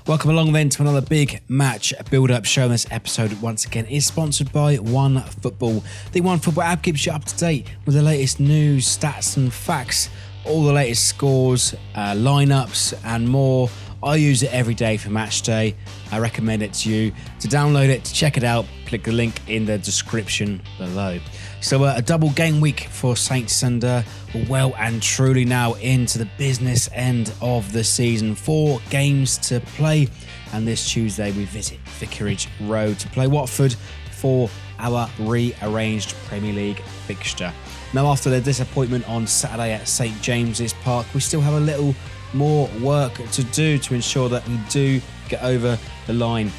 Welcome along then to another big match build-up show. This episode once again is sponsored by One Football. The One Football app keeps you up to date with the latest news, stats and facts, all the latest scores, lineups and more. I use it every day for match day. I recommend it to you. To download it, to check it out, click the link in the description below. So a double game week for Saints and we're well and truly now into the business end of the season. 4 games to play, and this Tuesday we visit Vicarage Road to play Watford for our rearranged Premier League fixture. Now, after the disappointment on Saturday at St James's Park, we still have a little more work to do to ensure that we do get over the line.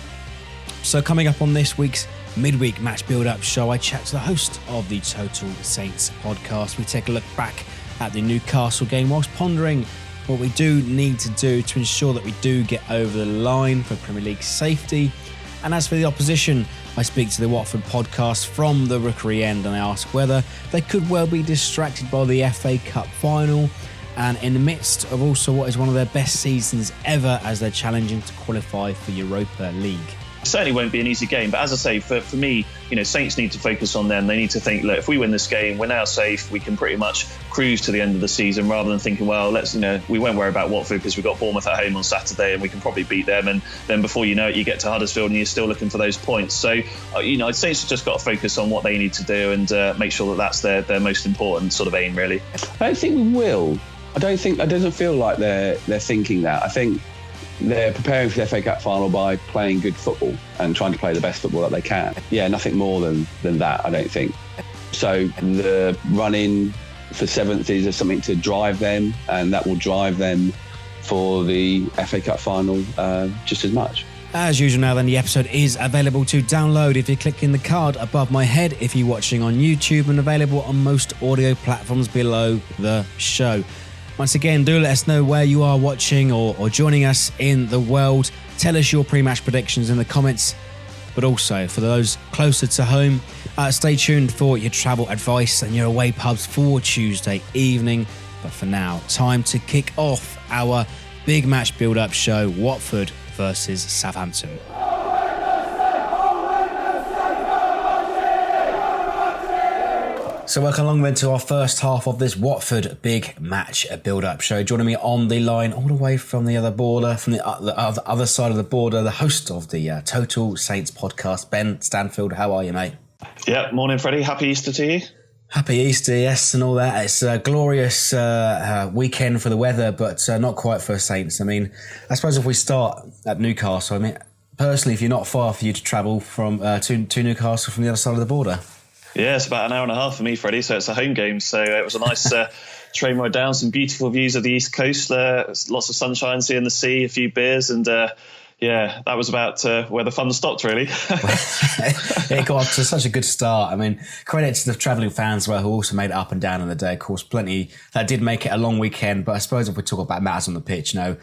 So coming up on this week's midweek match build-up show, I chat to the host of the Total Saints podcast. We take a look back at the Newcastle game whilst pondering what we do need to do to ensure that we do get over the line for Premier League safety. And as for the opposition, I speak to the Watford podcast From the Rookery End and I ask whether they could well be distracted by the FA Cup Final, and in the midst of also what is one of their best seasons ever as they're challenging to qualify for Europa League. It certainly won't be an easy game, but as I say, for me, Saints need to focus on them. They need to think, look, if we win this game, we're now safe. We can pretty much cruise to the end of the season rather than thinking, well, we won't worry about Watford because we've got Bournemouth at home on Saturday and we can probably beat them. And then before you know it, you get to Huddersfield and you're still looking for those points. So, Saints have just got to focus on what they need to do and make sure that that's their most important sort of aim, really. I don't think we will. It doesn't feel like they're thinking that. I think they're preparing for the FA Cup Final by playing good football and trying to play the best football that they can. Yeah, nothing more than that, I don't think. So the run-in for 7th is something to drive them, and that will drive them for the FA Cup Final just as much. As usual now then, the episode is available to download if you click in the card above my head if you're watching on YouTube, and available on most audio platforms below the show. Once again, do let us know where you are watching or joining us in the world. Tell us your pre-match predictions in the comments. But also, for those closer to home, stay tuned for your travel advice and your away pubs for Tuesday evening. But for now, time to kick off our big match build-up show, Watford versus Southampton. So welcome along then to our first half of this Watford big match build-up show. Joining me on the line all the way from the other border, from the other side of the border, the host of the Total Saints podcast, Ben Stanfield. How are you, mate? Yeah, morning, Freddie. Happy Easter to you. Happy Easter, yes, and all that. It's a glorious weekend for the weather, but not quite for Saints. I mean, I suppose if we start at Newcastle, I mean, personally, if you're not far for you to travel from to Newcastle from the other side of the border. Yeah, it's about an hour and a half for me, Freddie, so it's a home game. So it was a nice train ride down, some beautiful views of the East Coast, lots of sunshine, seeing the sea, a few beers, and that was about where the fun stopped, really. It got off to such a good start. I mean, credit to the travelling fans who also made it up and down on the day. Of course, plenty that did make it a long weekend, but I suppose if we talk about matters on the pitch, a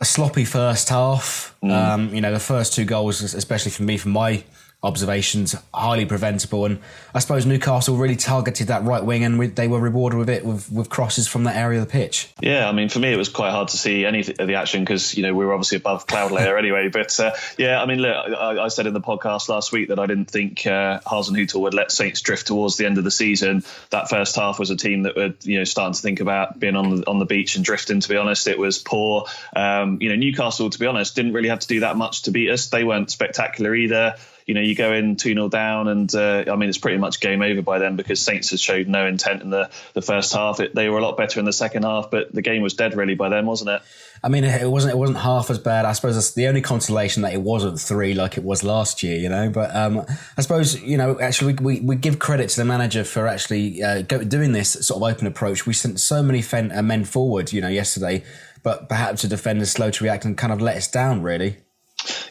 sloppy first half. The first 2 goals, especially for me, from my observations, highly preventable, and I suppose Newcastle really targeted that right wing and they were rewarded with it with crosses from that area of the pitch. Yeah, I mean, for me it was quite hard to see any of the action because we were obviously above cloud layer anyway, but I mean, look, I said in the podcast last week that I didn't think Hasenhüttl would let Saints drift towards the end of the season. That first half was a team that were starting to think about being on the beach and drifting, to be honest. It was poor. Newcastle, to be honest, didn't really have to do that much to beat us. They weren't spectacular either. You go in 2-0 down and, it's pretty much game over by then because Saints has showed no intent in the first half. They were a lot better in the second half, but the game was dead really by then, wasn't it? I mean, it wasn't half as bad. I suppose that's the only consolation that it wasn't 3 like it was last year, But I suppose, actually we give credit to the manager for actually doing this sort of open approach. We sent so many men forward, yesterday, but perhaps the defenders slow to react and kind of let us down, really.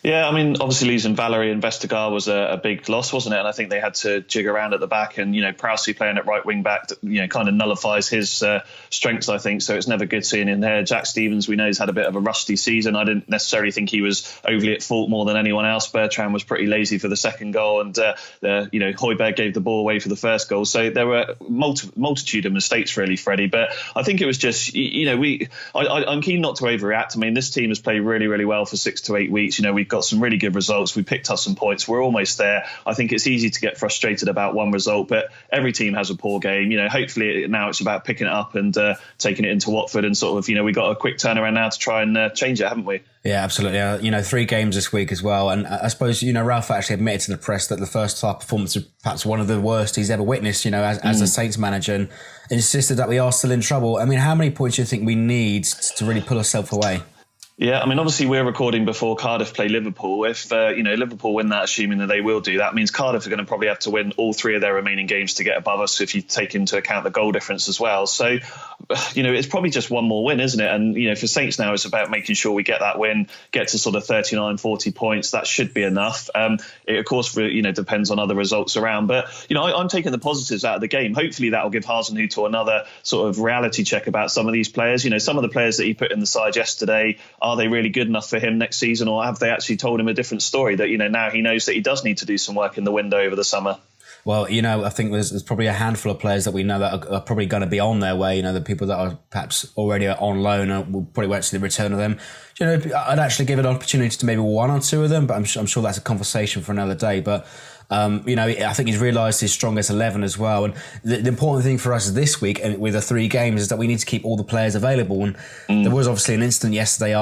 Yeah, I mean, obviously losing Valerie and Vestergaard was a big loss, wasn't it? And I think they had to jig around at the back, and Prowsey playing at right wing back, kind of nullifies his strengths, I think. So it's never good seeing him there. Jack Stevens, we know, has had a bit of a rusty season. I didn't necessarily think he was overly at fault more than anyone else. Bertrand was pretty lazy for the second goal, and Højbjerg gave the ball away for the first goal. So there were multitude of mistakes, really, Freddie. But I think it was just, I'm keen not to overreact. I mean, this team has played really, really well for 6 to 8 weeks. We've got some really good results. We picked up some points. We're almost there. I think it's easy to get frustrated about one result, but every team has a poor game. Hopefully now it's about picking it up and taking it into Watford, and sort of, we got a quick turnaround now to try and change it, haven't we? Yeah, absolutely. 3 games this week as well. And I suppose, Ralph actually admitted to the press that the first half performance was perhaps one of the worst he's ever witnessed, as a Saints manager, and insisted that we are still in trouble. I mean, how many points do you think we need to really pull ourselves away? Yeah, I mean, obviously we're recording before Cardiff play Liverpool. If, Liverpool win that, assuming that they will do, that means Cardiff are going to probably have to win all 3 of their remaining games to get above us, if you take into account the goal difference as well. So, it's probably just one more win, isn't it? And, for Saints now, it's about making sure we get that win, get to sort of 39, 40 points. That should be enough. It, of course, depends on other results around. But, I'm taking the positives out of the game. Hopefully that will give Hasenhüttl another sort of reality check about some of these players. Some of the players that he put in the side yesterday, are they really good enough for him next season, or have they actually told him a different story that, now he knows that he does need to do some work in the window over the summer? Well, I think there's probably a handful of players that we know that are probably going to be on their way. The people that are perhaps already on loan will probably won't see the return of them. I'd actually give an opportunity to maybe 1 or 2 of them, but I'm sure that's a conversation for another day. But I think he's realised his strongest 11 as well. And the important thing for us this week, and with the 3 games, is that we need to keep all the players available. And there was obviously an incident yesterday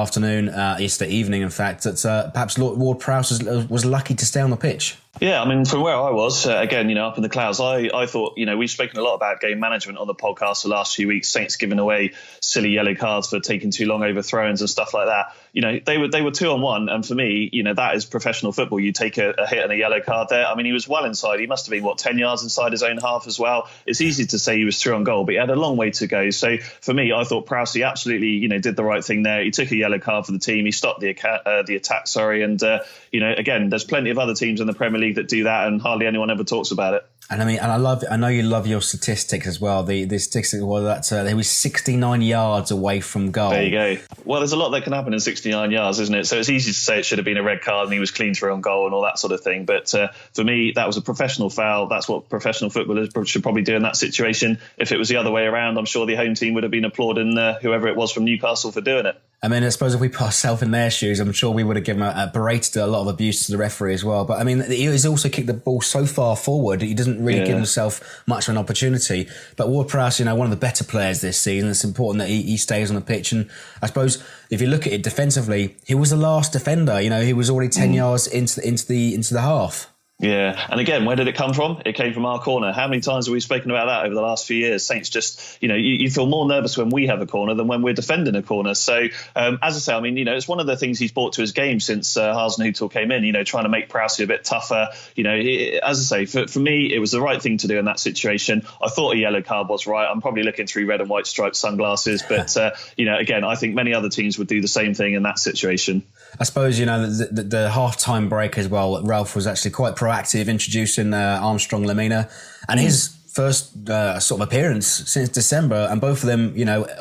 evening, in fact, that perhaps Ward Prowse was lucky to stay on the pitch. Yeah, I mean, from where I was, again, up in the clouds, I thought, we've spoken a lot about game management on the podcast the last few weeks, Saints giving away silly yellow cards for taking too long over throw-ins and stuff like that. They were 2-on-1, and for me, that is professional football. You take a hit and a yellow card there. I mean, he was well inside. He must have been, 10 yards inside his own half as well. It's easy to say he was through on goal, but he had a long way to go. So for me, I thought Prowsey absolutely, did the right thing there. He took a yellow card for the team. He stopped the attack, and again, there's plenty of other teams in the Premier League that do that, and hardly anyone ever talks about it. And I know you love your statistics as well. The statistics were that he was 69 yards away from goal. There you go. Well, there's a lot that can happen in 69 yards, isn't it? So it's easy to say it should have been a red card and he was clean through on goal and all that sort of thing. But for me, that was a professional foul. That's what professional footballers should probably do in that situation. If it was the other way around, I'm sure the home team would have been applauding whoever it was from Newcastle for doing it. I mean, I suppose if we put ourselves in their shoes, I'm sure we would have given berated a lot of abuse to the referee as well. But I mean, he's also kicked the ball so far forward that he doesn't really give himself much of an opportunity. But Ward Prowse, one of the better players this season. It's important that he stays on the pitch. And I suppose if you look at it defensively, he was the last defender. He was already 10 yards into the half. Yeah, and again, where did it come from? It came from our corner. How many times have we spoken about that over the last few years? Saints just, you feel more nervous when we have a corner than when we're defending a corner. So, as I say, I mean, it's one of the things he's brought to his game since Hasenhüttl came in, trying to make Prowsey a bit tougher. As I say, for me, it was the right thing to do in that situation. I thought a yellow card was right. I'm probably looking through red and white striped sunglasses. But, again, I think many other teams would do the same thing in that situation. I suppose, the half-time break as well, Ralph was actually quite proactive introducing Armstrong Lamina, and his first sort of appearance since December, and both of them,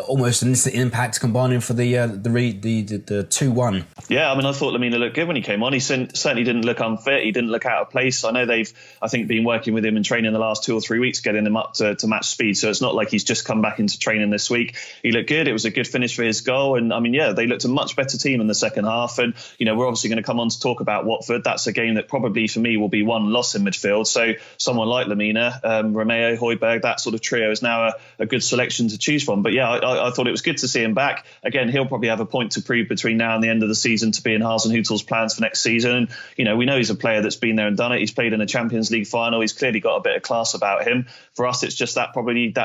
almost an instant impact, combining for the 2-1. Yeah, I mean, I thought Lamina looked good when he came on. He certainly didn't look unfit. He didn't look out of place. I know they've, been working with him in training the last 2 or 3 weeks, getting him up to match speed. So it's not like he's just come back into training this week. He looked good. It was a good finish for his goal. And they looked a much better team in the second half. And, we're obviously going to come on to talk about Watford. That's a game that probably for me will be one loss in midfield. So someone like Lamina, Romeo, Højbjerg, that sort of trio is now a good selection to choose from. But yeah, I thought it was good to see him back. Again, he'll probably have a point to prove between now and the end of the season to be in Hasenhüttl's plans for next season. And, we know he's a player that's been there and done it. He's played in a Champions League final. He's clearly got a bit of class about him. For us, it's just that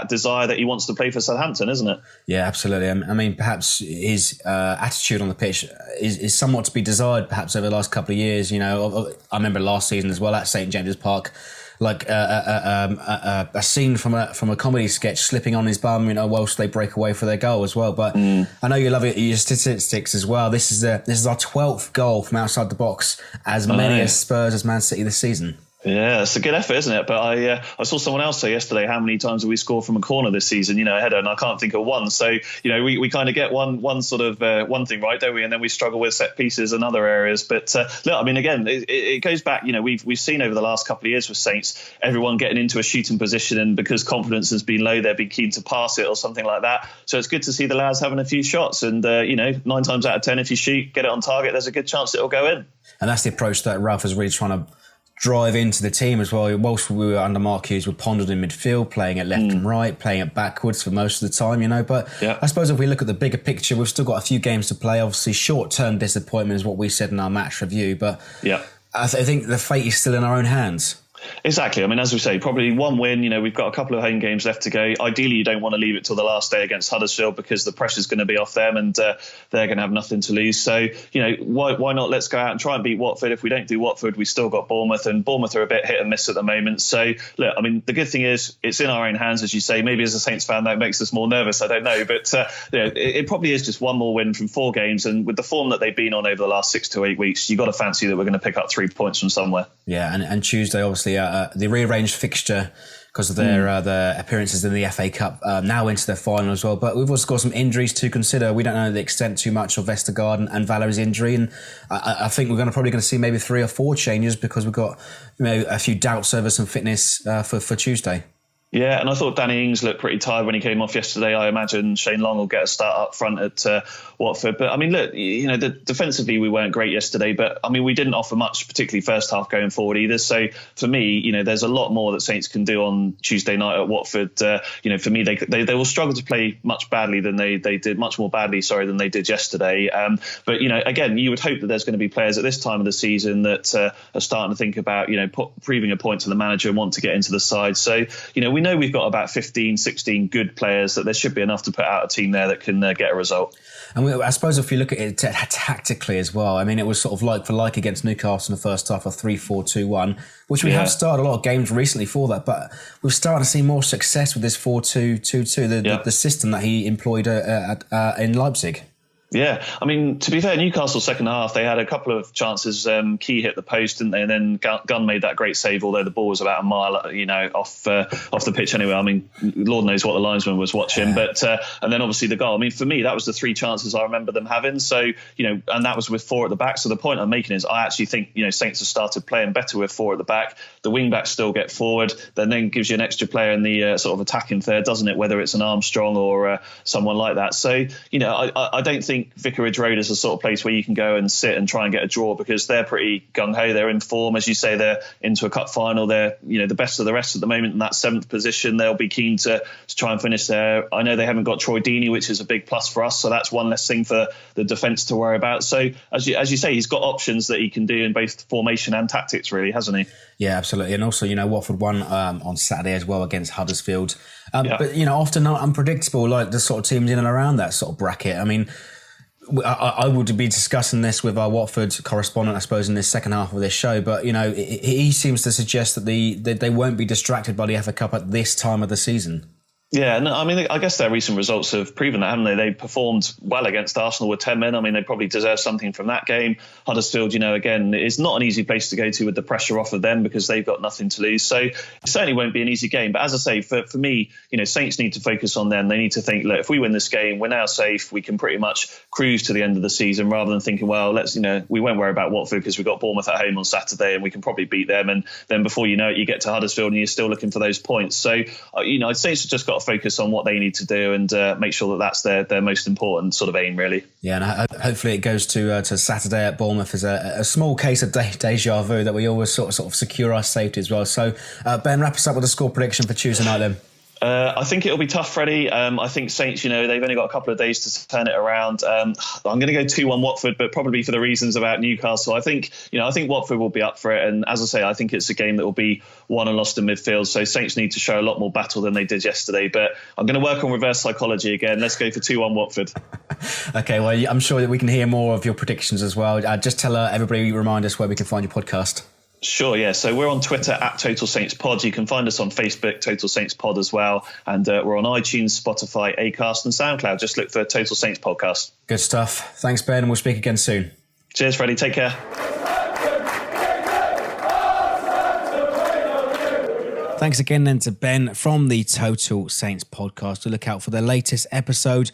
desire that he wants to play for Southampton, isn't it? Yeah, absolutely. I mean, perhaps his attitude on the pitch is somewhat to be desired, perhaps over the last couple of years. I remember last season as well at St James's Park. like a scene from a comedy sketch, slipping on his bum, whilst they break away for their goal as well. But I know you love it, your statistics as well. This is our 12th goal from outside the box, as many as Spurs as Man City this season. Yeah, it's a good effort, isn't it? But I saw someone else say yesterday, how many times have we scored from a corner this season, a header, and I can't think of one. So, we kind of get one sort of one thing right, don't we? And then we struggle with set pieces and other areas. But look, I mean, again, it goes back, we've seen over the last couple of years with Saints, everyone getting into a shooting position, and because confidence has been low, they've been keen to pass it or something like that. So it's good to see the lads having a few shots. And, 9 times out of 10, if you shoot, get it on target, there's a good chance it'll go in. And that's the approach that Ralph is really trying to drive into the team as well. Whilst we were under Mark Hughes, we pondered in midfield, playing it left and right, playing it backwards for most of the time, But I suppose if we look at the bigger picture, we've still got a few games to play. Obviously, short-term disappointment is what we said in our match review, but I think the fate is still in our own hands. Exactly. I mean, as we say, probably one win. We've got a couple of home games left to go. Ideally, you don't want to leave it till the last day against Huddersfield, because the pressure's going to be off them, and they're going to have nothing to lose. So, why not? Let's go out and try and beat Watford. If we don't do Watford, we still got Bournemouth, and Bournemouth are a bit hit and miss at the moment. So, look, I mean, the good thing is it's in our own hands, as you say. Maybe as a Saints fan, that makes us more nervous. I don't know, but it probably is just one more win from 4 games, and with the form that they've been on over the last 6 to 8 weeks, you've got to fancy that we're going to pick up 3 points from somewhere. Yeah, and Tuesday, obviously, the rearranged fixture because of their appearances in the FA Cup now into their final as well. But we've also got some injuries to consider. We don't know the extent too much of Vestergaard and Valerie's injury, and I think we're probably going to see maybe 3 or 4 changes, because we've got a few doubts over some fitness for Tuesday. Yeah, and I thought Danny Ings looked pretty tired when he came off yesterday. I imagine Shane Long will get a start up front at Watford. But, I mean, look, defensively we weren't great yesterday. But, I mean, we didn't offer much, particularly first half going forward either. So, for me, there's a lot more that Saints can do on Tuesday night at Watford. For me, they will struggle to play much more badly than they did yesterday. But, again, you would hope that there's going to be players at this time of the season that are starting to think about, proving a point to the manager and want to get into the side. So, we know we've got about 15, 16 good players, that there should be enough to put out a team there that can get a result. And I suppose if you look at it tactically as well, I mean, it was sort of like for like against Newcastle in the first half of 3-4-2-1, which we have started a lot of games recently for that, but we've started to see more success with this 4-2-2-2, the system that he employed in Leipzig. Yeah, I mean, to be fair, Newcastle second half, they had a couple of chances. Key hit the post, didn't they? And then Gunn made that great save, although the ball was about a mile, off the pitch anyway. I mean, Lord knows what the linesman was watching. But and then obviously the goal. I mean, for me, that was the 3 chances I remember them having. So, and that was with 4 at the back. So the point I'm making is I actually think, Saints have started playing better with 4 at the back. The wing backs still get forward. Then gives you an extra player in the sort of attacking third, doesn't it? Whether it's an Armstrong or someone like that. So, I don't think Vicarage Road is the sort of place where you can go and sit and try and get a draw, because they're pretty gung-ho. They're in form. As you say, they're into a cup final. They're, the best of the rest at the moment in that 7th position. They'll be keen to try and finish there. I know they haven't got Troy Deeney, which is a big plus for us. So that's one less thing for the defence to worry about. So as you say, he's got options that he can do in both formation and tactics, really, hasn't he? Yeah, absolutely. And also, Watford won on Saturday as well against Huddersfield. But, often unpredictable, like the sort of teams in and around that sort of bracket. I mean, I would be discussing this with our Watford correspondent, I suppose, in this second half of this show. But, he seems to suggest that they won't be distracted by the FA Cup at this time of the season. Yeah, no, I mean, I guess their recent results have proven that, haven't they? They performed well against Arsenal with 10 men. I mean, they probably deserve something from that game. Huddersfield, again, it's not an easy place to go to with the pressure off of them, because they've got nothing to lose. So it certainly won't be an easy game. But as I say, for me, Saints need to focus on them. They need to think, look, if we win this game, we're now safe. We can pretty much cruise to the end of the season, rather than thinking, well, we won't worry about Watford because we've got Bournemouth at home on Saturday and we can probably beat them. And then before you know it, you get to Huddersfield and you're still looking for those points. So, Saints have just got to focus on what they need to do and make sure that that's their most important sort of aim, really. Yeah, and hopefully it goes to Saturday at Bournemouth as a small case of deja vu, that we always sort of secure our safety as well. So, Ben, wrap us up with a score prediction for Tuesday night then. I think it'll be tough, Freddie. I think Saints, they've only got a couple of days to turn it around. I'm going to go 2-1 Watford, but probably for the reasons about Newcastle. I think Watford will be up for it. And as I say, I think it's a game that will be won and lost in midfield. So Saints need to show a lot more battle than they did yesterday. But I'm going to work on reverse psychology again. Let's go for 2-1 Watford. Okay, well, I'm sure that we can hear more of your predictions as well. Just tell everybody, remind us where we can find your podcast. Sure, yeah. So we're on Twitter at Total Saints Pod. You can find us on Facebook, Total Saints Pod as well. And we're on iTunes, Spotify, Acast and SoundCloud. Just look for Total Saints Podcast. Good stuff. Thanks, Ben, and we'll speak again soon. Cheers, Freddie. Take care. Thanks again then to Ben from the Total Saints Podcast. To look out for the latest episode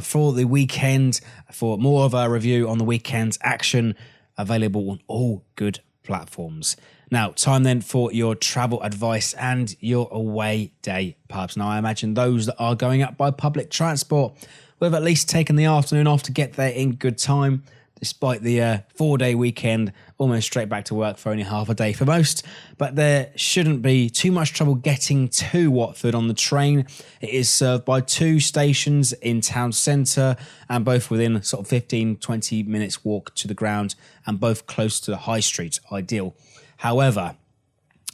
for the weekend, for more of our review on the weekend's action, available on all good platforms. Now, time then for your travel advice and your away day pubs. Now, I imagine those that are going up by public transport will have at least taken the afternoon off to get there in good time, despite the 4-day weekend, almost straight back to work for only half a day for most. But there shouldn't be too much trouble getting to Watford on the train. It is served by 2 stations in town centre and both within sort of 15-20 minutes walk to the ground and both close to the high street, ideal. However,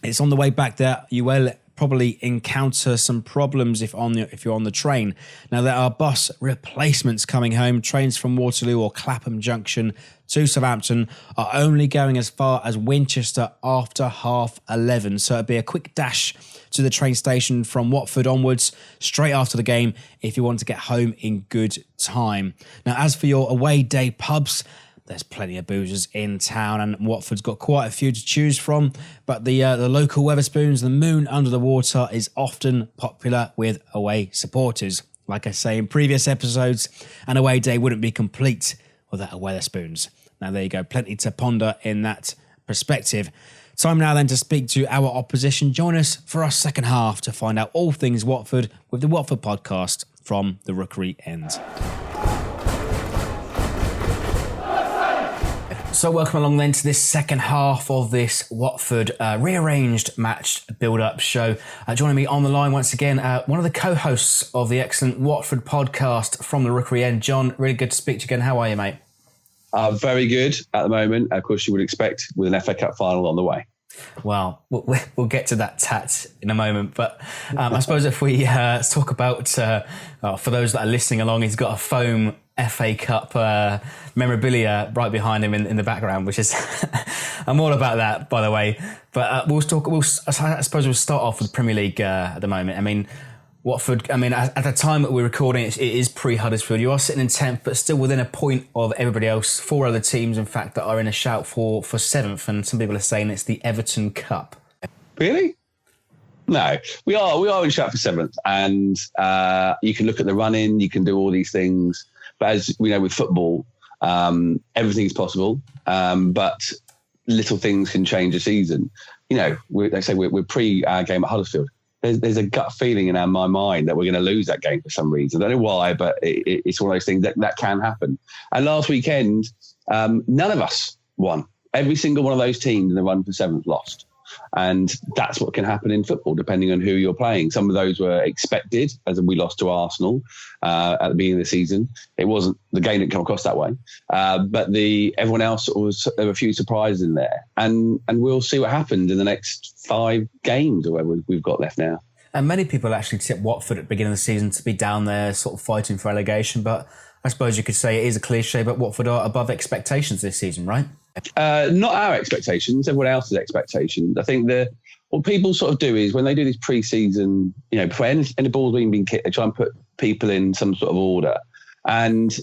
it's on the way back there you will probably encounter some problems if you're on the train. Now, there are bus replacements coming home. Trains from Waterloo or Clapham Junction to Southampton are only going as far as Winchester after 11:30. So it'd be a quick dash to the train station from Watford onwards, straight after the game, if you want to get home in good time. Now, as for your away day pubs, there's plenty of boozers in town, and Watford's got quite a few to choose from. But the local Wetherspoons, the Moon Under the Water, is often popular with away supporters. Like I say in previous episodes, an away day wouldn't be complete without a Wetherspoons. Now there you go, plenty to ponder in that perspective. Time now then to speak to our opposition. Join us for our second half to find out all things Watford with the Watford podcast From the Rookery End. So welcome along then to this second half of this Watford rearranged match build-up show. Joining me on the line once again, one of the co-hosts of the excellent Watford podcast From the Rookery End. John, really good to speak to you again. How are you, mate? Very good at the moment. Of course, you would expect with an FA Cup final on the way. Well, we'll get to that tat in a moment. But I suppose if we talk about, for those that are listening along, he's got a foam FA Cup memorabilia right behind him in the background, which is I'm all about that, by the way. But I suppose we'll start off with Premier League at the moment. I mean, Watford, at the time that we're recording, it is pre-Huddersfield. You are sitting in 10th, but still within a point of everybody else. 4 other teams, in fact, that are in a shout for 7th, and some people are saying it's the Everton Cup. Really? No, we are in shout for 7th, and you can look at the run-in, you can do all these things. But as we know with football, everything's possible, but little things can change a season. You know, we're pre-game at Huddersfield. There's a gut feeling in my mind that we're going to lose that game for some reason. I don't know why, but it's one of those things that can happen. And last weekend, none of us won. Every single one of those teams in the run for 7th lost. And that's what can happen in football, depending on who you're playing. Some of those were expected, as we lost to Arsenal at the beginning of the season. It wasn't, the game didn't come across that way. But everyone else, there were a few surprises in there. And we'll see what happens in the next 5 games or whatever we've got left now. And many people actually tipped Watford at the beginning of the season to be down there sort of fighting for relegation. But I suppose you could say it is a cliche, but Watford are above expectations this season, right? Not our expectations, everyone else's expectations. I think what people sort of do is when they do this pre-season, before any ball's been kicked, they try and put people in some sort of order. And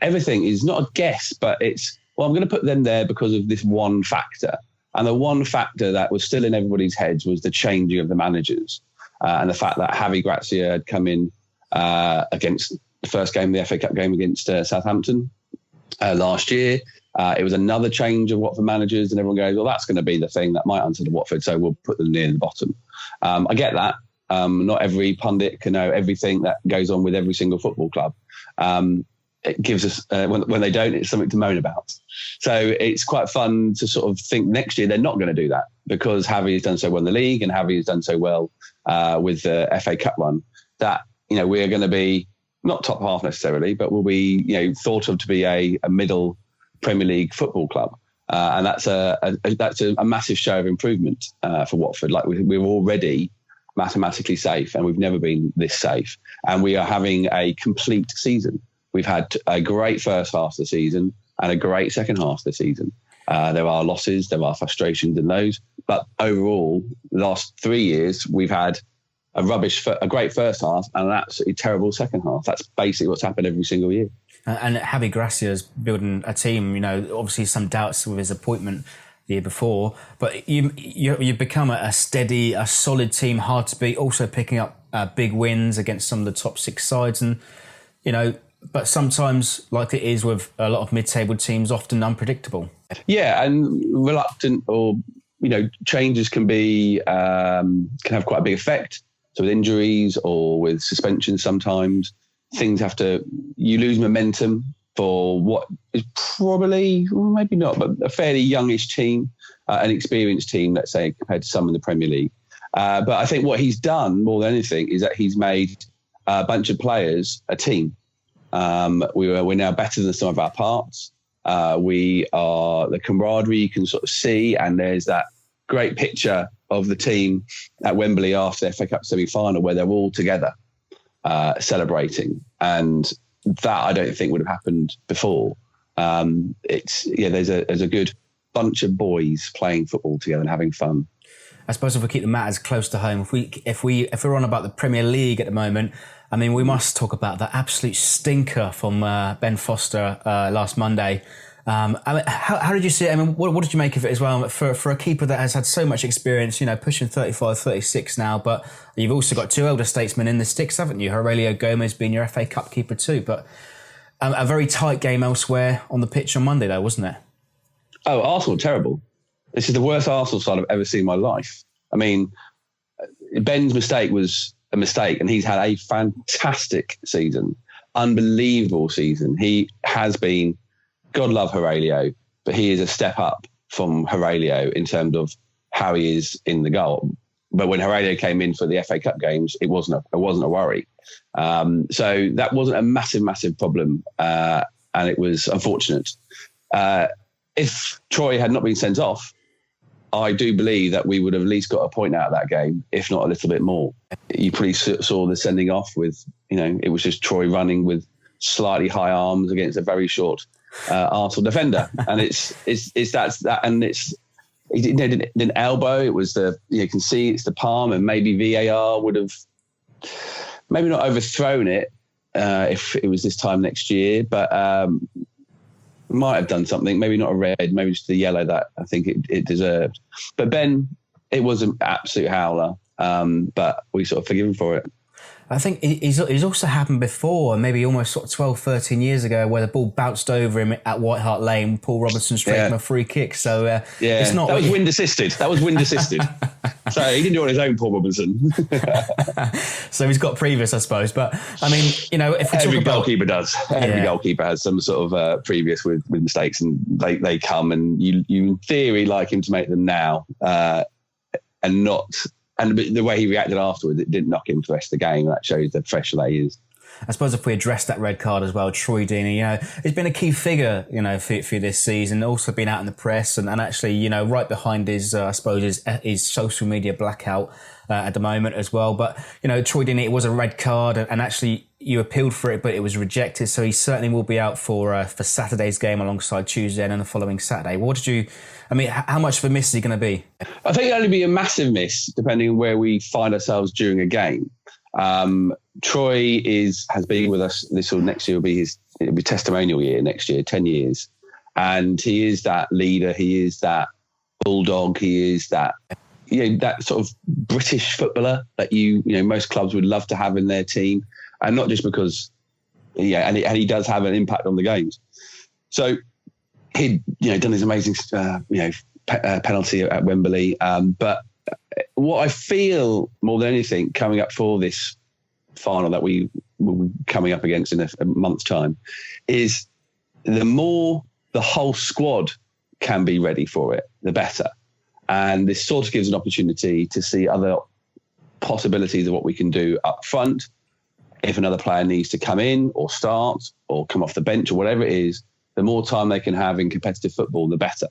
everything is not a guess, but it's, I'm going to put them there because of this one factor. And the one factor that was still in everybody's heads was the changing of the managers and the fact that Javi Gracia had come in against the first game, the FA Cup game against Southampton last year. It was another change of Watford managers, and everyone goes, well, that's going to be the thing that might answer to Watford, so we'll put them near the bottom. I get that. Not every pundit can know everything that goes on with every single football club. It gives us, when they don't, it's something to moan about. So it's quite fun to sort of think next year they're not going to do that because Javi has done so well in the league and Javi has done so well with the FA Cup run that, we're going to be not top half necessarily, but we'll be, thought of to be a middle Premier League football club. And that's a massive show of improvement for Watford. Like we're already mathematically safe and we've never been this safe. And we are having a complete season. We've had a great first half of the season and a great second half of the season. There are losses, there are frustrations in those. But overall, the last 3 years, we've had a great first half and an absolutely terrible second half. That's basically what's happened every single year. And Javi Gracia's building a team, obviously some doubts with his appointment the year before, but you've become a steady, a solid team, hard to beat, also picking up big wins against some of the top 6 sides. And, but sometimes, like it is with a lot of mid-table teams, often unpredictable. Yeah, and reluctant or, changes can have quite a big effect. So with injuries or with suspensions sometimes, you lose momentum for what is probably, well, maybe not, but a fairly youngish team, an experienced team, let's say, compared to some in the Premier League. But I think what he's done more than anything is that he's made a bunch of players a team. We're now better than some of our parts. The camaraderie you can sort of see, and there's that great picture of the team at Wembley after the FA Cup semi-final where they're all together celebrating, and that I don't think would have happened before. There's a good bunch of boys playing football together and having fun. I suppose if we keep the matters close to home, if we're on about the Premier League at the moment, I mean, we must talk about the absolute stinker from Ben Foster last Monday. How did you see it? I mean, what did you make of it as well? For a keeper that has had so much experience, pushing 35, 36 now, but you've also got 2 elder statesmen in the sticks, haven't you? Aurelio Gomez being your FA Cup keeper too, but a very tight game elsewhere on the pitch on Monday though, wasn't it? Oh, Arsenal, terrible. This is the worst Arsenal side I've ever seen in my life. I mean, Ben's mistake was a mistake, and he's had a fantastic season, unbelievable season. He has been, God love Aurelio, but he is a step up from Aurelio in terms of how he is in the goal. But when Aurelio came in for the FA Cup games, it wasn't a worry. So that wasn't a massive problem, and it was unfortunate. If Troy had not been sent off, I do believe that we would have at least got a point out of that game, if not a little bit more. You probably saw the sending off with, it was just Troy running with slightly high arms against a very short Arsenal defender, and he didn't elbow. It was you can see it's the palm, and maybe VAR would have maybe not overthrown it if it was this time next year, but might have done something. Maybe not a red, maybe just the yellow that I think it deserved. But Ben, it was an absolute howler, but we sort of forgive him for it. I think he's also happened before, maybe almost sort of 12, 13 years ago, where the ball bounced over him at White Hart Lane, Paul Robertson straight from a free kick. So it's not. That was wind assisted. So he didn't do it on his own, Paul Robertson. So he's got previous, I suppose. But I mean, if we every goalkeeper does. Every goalkeeper has some sort of previous with mistakes, and they come, and you in theory like him to make them now, and not. And the way he reacted afterwards, it didn't knock him for the rest of the game. That shows the professional he is. I suppose if we address that red card as well, Troy Deeney, he's been a key figure, for this season. Also been out in the press and actually, right behind his, I suppose, his social media blackout at the moment as well. But, Troy Deeney, it was a red card, and actually you appealed for it, but it was rejected. So he certainly will be out for Saturday's game alongside Tuesday and then the following Saturday. How much of a miss is he going to be? I think it'll only be a massive miss, depending on where we find ourselves during a game. Troy has been with us. Next year it'll be testimonial year next year, 10 years. And he is that leader. He is that bulldog. He is that, that sort of British footballer that most clubs would love to have in their team. And not just because, and he does have an impact on the games. So he'd, done his amazing, penalty at Wembley. But what I feel more than anything coming up for this final that we will be coming up against in a month's time is the more the whole squad can be ready for it, the better. And this sort of gives an opportunity to see other possibilities of what we can do up front. If another player needs to come in or start or come off the bench or whatever it is, the more time they can have in competitive football, the better.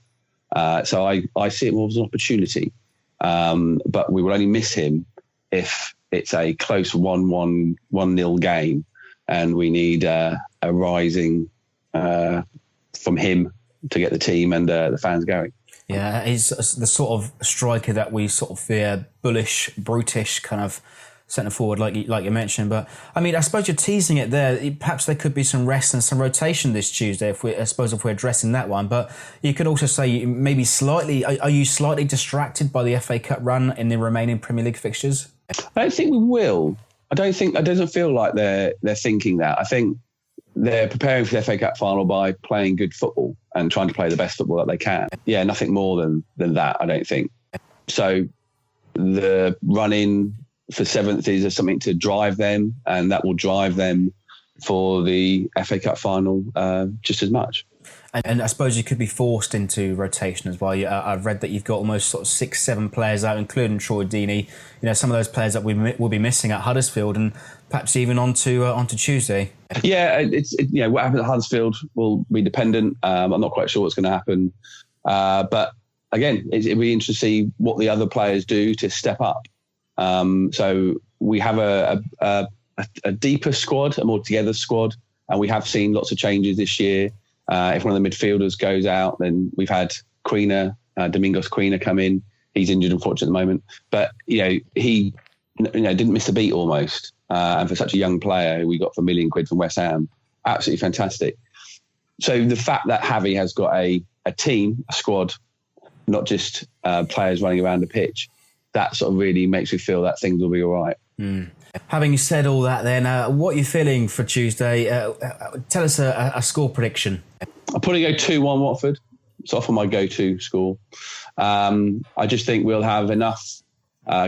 So I see it more as an opportunity. But we will only miss him if it's a close 1-0 game and we need a rising from him to get the team and the fans going. Yeah, he's the sort of striker that we sort of fear, bullish, brutish kind of centre forward, like you mentioned. But I mean, I suppose you're teasing it there. Perhaps there could be some rest and some rotation this Tuesday, if we're addressing that one. But you could also say maybe slightly. Are you slightly distracted by the FA Cup run in the remaining Premier League fixtures? I don't think we will. I don't think it doesn't feel like they're thinking that. I think they're preparing for the FA Cup final by playing good football and trying to play the best football that they can. Yeah, nothing more than that, I don't think. So the run-in for 7th is something to drive them, and that will drive them for the FA Cup final just as much. And I suppose you could be forced into rotation as well. I've read that you've got almost sort of 6-7 players out, including Troy Deeney. You know, some of those players that we will be missing at Huddersfield, and perhaps even onto Tuesday. Yeah, what happens at Huddersfield will be dependent. I'm not quite sure what's going to happen, but again, it'll be interesting to see what the other players do to step up. So we have a deeper squad, a more together squad, and we have seen lots of changes this year. If one of the midfielders goes out, then we've had Domingos Quina come in. He's injured, unfortunately, at the moment. But, he didn't miss a beat almost. And for such a young player who we got for £1 million from West Ham, absolutely fantastic. So the fact that Javi has got a team, a squad, not just players running around the pitch, that sort of really makes me feel that things will be all right. Mm. Having said all that then, what are you feeling for Tuesday? Tell us a score prediction. I'll probably go 2-1 Watford. It's often my go-to score. I just think we'll have enough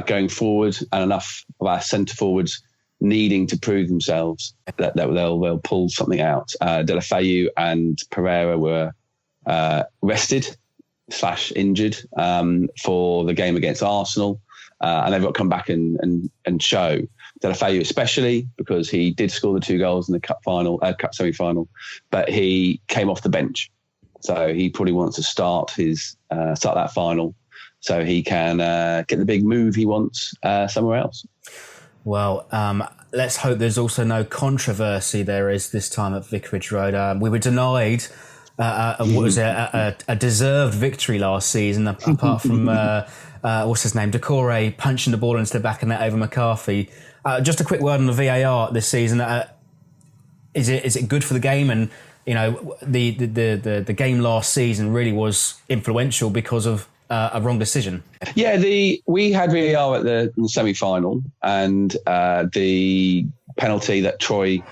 going forward and enough of our centre-forwards needing to prove themselves that they'll pull something out. Deulofeu and Pereira were rested / injured for the game against Arsenal. And they've got to come back and show. Deulofeu especially, because he did score the 2 goals in the cup semi-final, but he came off the bench. So he probably wants to start that final so he can get the big move he wants somewhere else. Well, let's hope there's also no controversy there is this time at Vicarage Road. We were denied a deserved victory last season, apart from what's his name, Decore punching the ball into the back of net over McCarthy. Just a quick word on the VAR this season. Is it good for the game? And the game last season really was influential because of a wrong decision. Yeah, we had VAR at the semi-final, and the penalty that Troy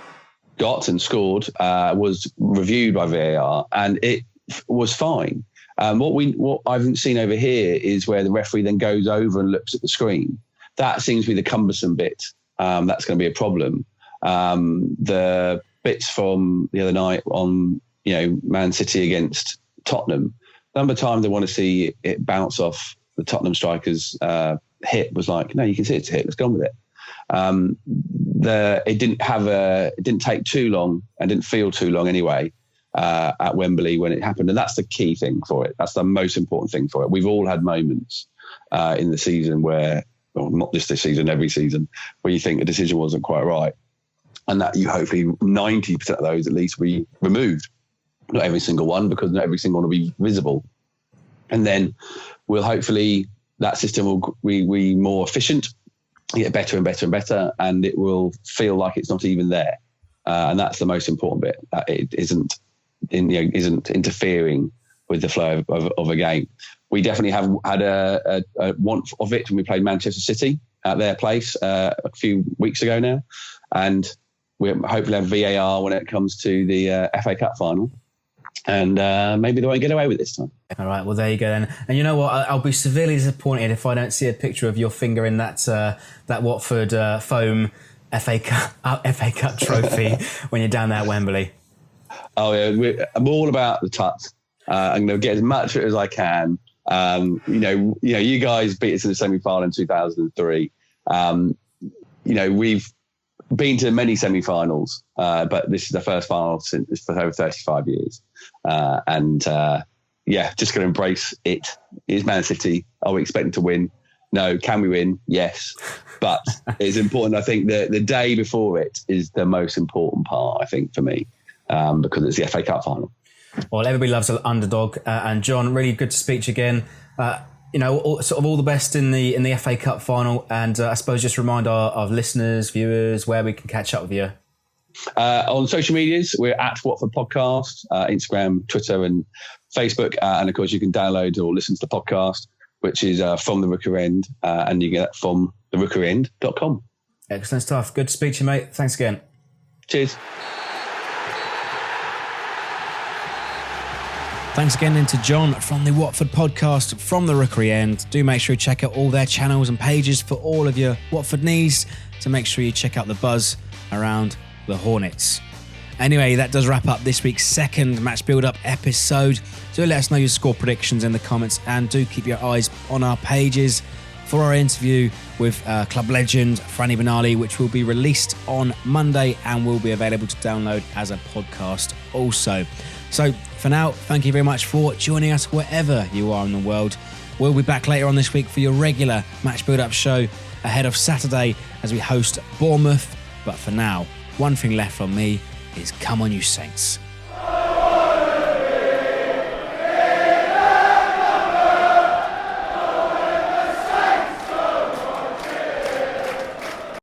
got and scored was reviewed by VAR, and it was fine. What I haven't seen over here is where the referee then goes over and looks at the screen. That seems to be the cumbersome bit. That's going to be a problem. The bits from the other night on, Man City against Tottenham, the number of times they want to see it bounce off the Tottenham striker's hip was like, no, you can see it's a hit. Let's go on with it. It didn't take too long and didn't feel too long anyway at Wembley when it happened, and that's the key thing for it. That's the most important thing for it. We've all had moments in the season where, well, not just this season, every season, where you think a decision wasn't quite right, and that you hopefully 90% of those at least we removed. Not every single one, because not every single one will be visible, and then we'll hopefully that system will be more efficient, get better and better and better, and it will feel like it's not even there. And that's the most important bit. That it isn't interfering with the flow of a game. We definitely have had a want of it when we played Manchester City at their place a few weeks ago now, and we'll hopefully have VAR when it comes to the FA Cup final. And maybe they won't get away with it this time. All right, well, there you go then. And you know what? I'll be severely disappointed if I don't see a picture of your finger in that Watford foam FA Cup trophy when you're down there at Wembley. Oh, yeah. I'm all about the tut. I'm going to get as much of it as I can. You guys beat us in the semi-final in 2003. We've been to many semi-finals, but this is the first final for over 35 years. Just going to embrace it. It's Man City. Are we expecting to win? No. Can we win? Yes. But it's important. I think the day before it is the most important part, I think, for me, because it's the FA Cup final. Well, everybody loves an underdog. And John, really good to speak to you again. All the best in the FA Cup final. And I suppose just remind our listeners, viewers, where we can catch up with you. On social medias, we're at Watford Podcast, Instagram, Twitter and Facebook. And of course, you can download or listen to the podcast, which is From the Rookery End. And you get that from therookeryend.com. Excellent stuff. Good to speak to you, mate. Thanks again. Cheers. Thanks again to John from the Watford podcast, From the Rookery End. Do make sure you check out all their channels and pages for all of your Watford needs. So make sure you check out the buzz around the Hornets. Anyway, that does wrap up this week's second match build-up episode. Do let us know your score predictions in the comments and do keep your eyes on our pages for our interview with club legend Franny Benali, which will be released on Monday and will be available to download as a podcast also. So for now, thank you very much for joining us wherever you are in the world. We'll be back later on this week for your regular match build-up show ahead of Saturday as we host Bournemouth. But for now, one thing left from me is come on you Saints.